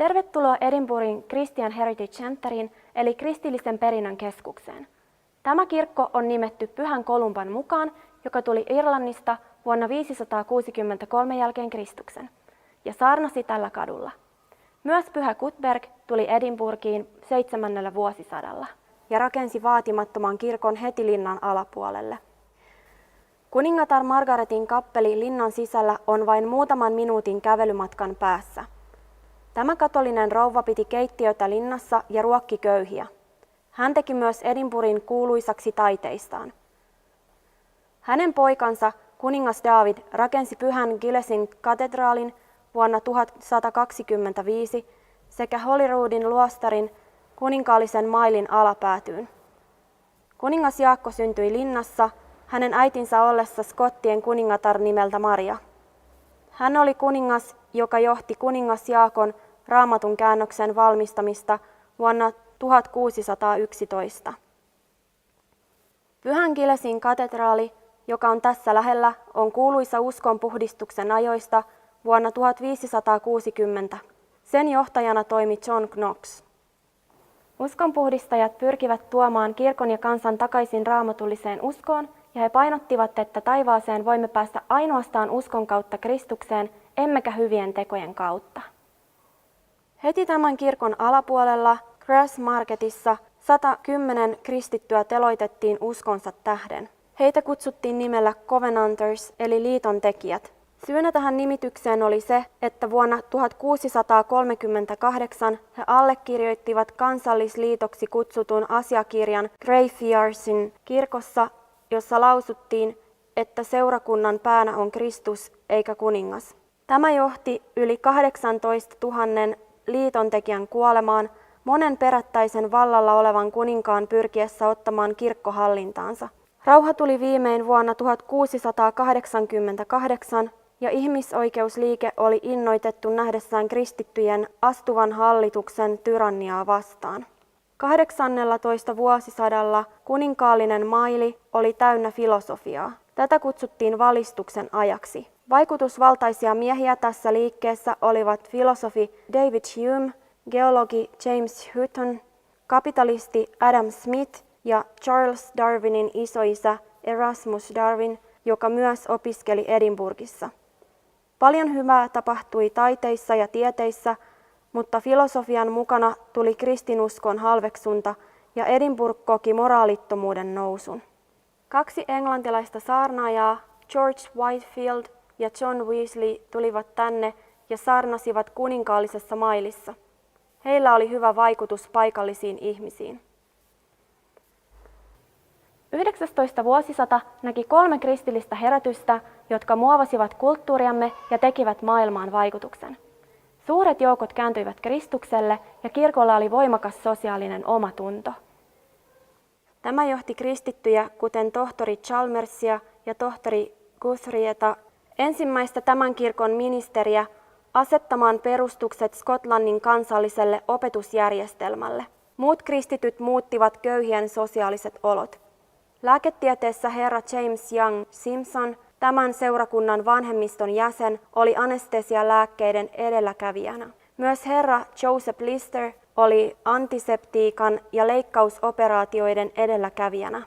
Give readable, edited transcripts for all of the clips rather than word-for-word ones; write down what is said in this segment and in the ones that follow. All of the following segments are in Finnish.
Tervetuloa Edinburghin Christian Heritage Centeriin eli kristillisen perinnön keskukseen. Tämä kirkko on nimetty Pyhän Kolumban mukaan, joka tuli Irlannista vuonna 563 jälkeen Kristuksen ja saarnasi tällä kadulla. Myös Pyhä Cuthberg tuli Edinburghiin 7. vuosisadalla ja rakensi vaatimattoman kirkon heti linnan alapuolelle. Kuningatar Margaretin kappeli linnan sisällä on vain muutaman minuutin kävelymatkan päässä. Tämä katolinen rouva piti keittiötä linnassa ja ruokki köyhiä. Hän teki myös Edinburghin kuuluisaksi taiteistaan. Hänen poikansa, kuningas David, rakensi Pyhän Gilesin katedraalin vuonna 1125 sekä Holyroodin luostarin kuninkaallisen mailin alapäätyyn. Kuningas Jaakko syntyi linnassa, hänen äitinsä ollessa skottien kuningatar nimeltä Maria. Hän oli kuningas, joka johti kuningas Jaakon Raamatun käännöksen valmistamista vuonna 1611. Pyhän Gilesin katedraali, joka on tässä lähellä, on kuuluisa uskonpuhdistuksen ajoista vuonna 1560. Sen johtajana toimi John Knox. Uskonpuhdistajat pyrkivät tuomaan kirkon ja kansan takaisin raamatulliseen uskoon, ja he painottivat, että taivaaseen voimme päästä ainoastaan uskon kautta Kristukseen, emmekä hyvien tekojen kautta. Heti tämän kirkon alapuolella Grassmarketissa 110 kristittyä teloitettiin uskonsa tähden. Heitä kutsuttiin nimellä Covenanters eli liiton tekijät. Syynä tähän nimitykseen oli se, että vuonna 1638 he allekirjoittivat kansallisliitoksi kutsutun asiakirjan Greyfriarsin kirkossa, jossa lausuttiin, että seurakunnan päänä on Kristus eikä kuningas. Tämä johti yli 18 000 liitontekijän kuolemaan monen perättäisen vallalla olevan kuninkaan pyrkiessä ottamaan kirkko hallintaansa. Rauha tuli viimein vuonna 1688 ja ihmisoikeusliike oli innoitettu nähdessään kristittyjen astuvan hallituksen tyranniaa vastaan. 18. vuosisadalla kuninkaallinen maili oli täynnä filosofiaa. Tätä kutsuttiin valistuksen ajaksi. Vaikutusvaltaisia miehiä tässä liikkeessä olivat filosofi David Hume, geologi James Hutton, kapitalisti Adam Smith ja Charles Darwinin isoisä Erasmus Darwin, joka myös opiskeli Edinburghissa. Paljon hyvää tapahtui taiteissa ja tieteissä, mutta filosofian mukana tuli kristinuskon halveksunta ja Edinburgh koki moraalittomuuden nousun. 2 englantilaista saarnaajaa, George Whitefield ja John Wesley, tulivat tänne ja saarnasivat kuninkaallisessa mailissa. Heillä oli hyvä vaikutus paikallisiin ihmisiin. 19. vuosisata näki 3 kristillistä herätystä, jotka muovasivat kulttuuriamme ja tekivät maailmaan vaikutuksen. Suuret joukot kääntyivät Kristukselle ja kirkolla oli voimakas sosiaalinen omatunto. Tämä johti kristittyjä, kuten tohtori Chalmersia ja tohtori Guthrieta, ensimmäistä tämän kirkon ministeriä, asettamaan perustukset Skotlannin kansalliselle opetusjärjestelmälle. Muut kristityt muuttivat köyhien sosiaaliset olot. Lääketieteessä herra James Young Simpson, tämän seurakunnan vanhemmiston jäsen, oli anestesialääkkeiden edelläkävijänä. Myös herra Joseph Lister oli antiseptiikan ja leikkausoperaatioiden edelläkävijänä.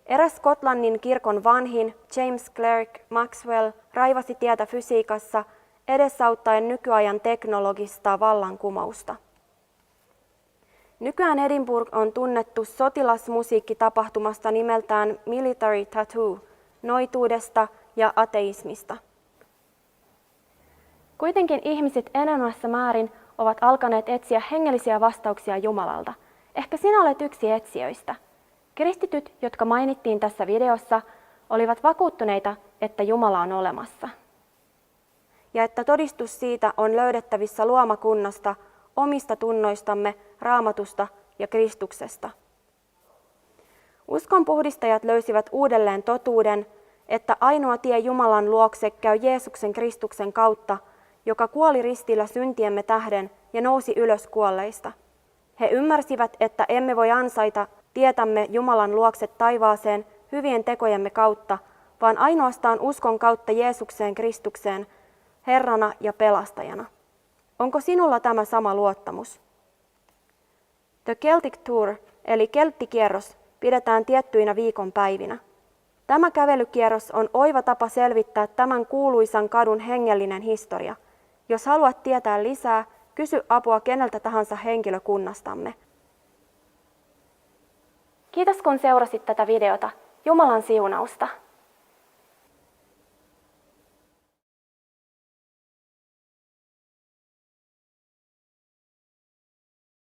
Eräs Skotlannin kirkon vanhin, James Clerk Maxwell, raivasi tietä fysiikassa edesauttaen nykyajan teknologista vallankumousta. Nykyään Edinburgh on tunnettu sotilasmusiikkitapahtumasta nimeltään Military Tattoo, noituudesta ja ateismista. Kuitenkin ihmiset enenevässä määrin ovat alkaneet etsiä hengellisiä vastauksia Jumalalta. Ehkä sinä olet yksi etsijöistä. Kristityt, jotka mainittiin tässä videossa, olivat vakuuttuneita, että Jumala on olemassa. Ja että todistus siitä on löydettävissä luomakunnasta, omista tunnoistamme, Raamatusta ja Kristuksesta. Uskonpuhdistajat löysivät uudelleen totuuden, että ainoa tie Jumalan luokse käy Jeesuksen Kristuksen kautta, joka kuoli ristillä syntiemme tähden ja nousi ylös kuolleista. He ymmärsivät, että emme voi ansaita tietämme Jumalan luokse taivaaseen hyvien tekojemme kautta, vaan ainoastaan uskon kautta Jeesukseen Kristukseen, Herrana ja pelastajana. Onko sinulla tämä sama luottamus? The Celtic Tour eli kelttikierros pidetään tiettyinä viikonpäivinä. Tämä kävelykierros on oiva tapa selvittää tämän kuuluisan kadun hengellinen historia. Jos haluat tietää lisää, kysy apua keneltä tahansa henkilökunnastamme. Kiitos kun seurasit tätä videota. Jumalan siunausta!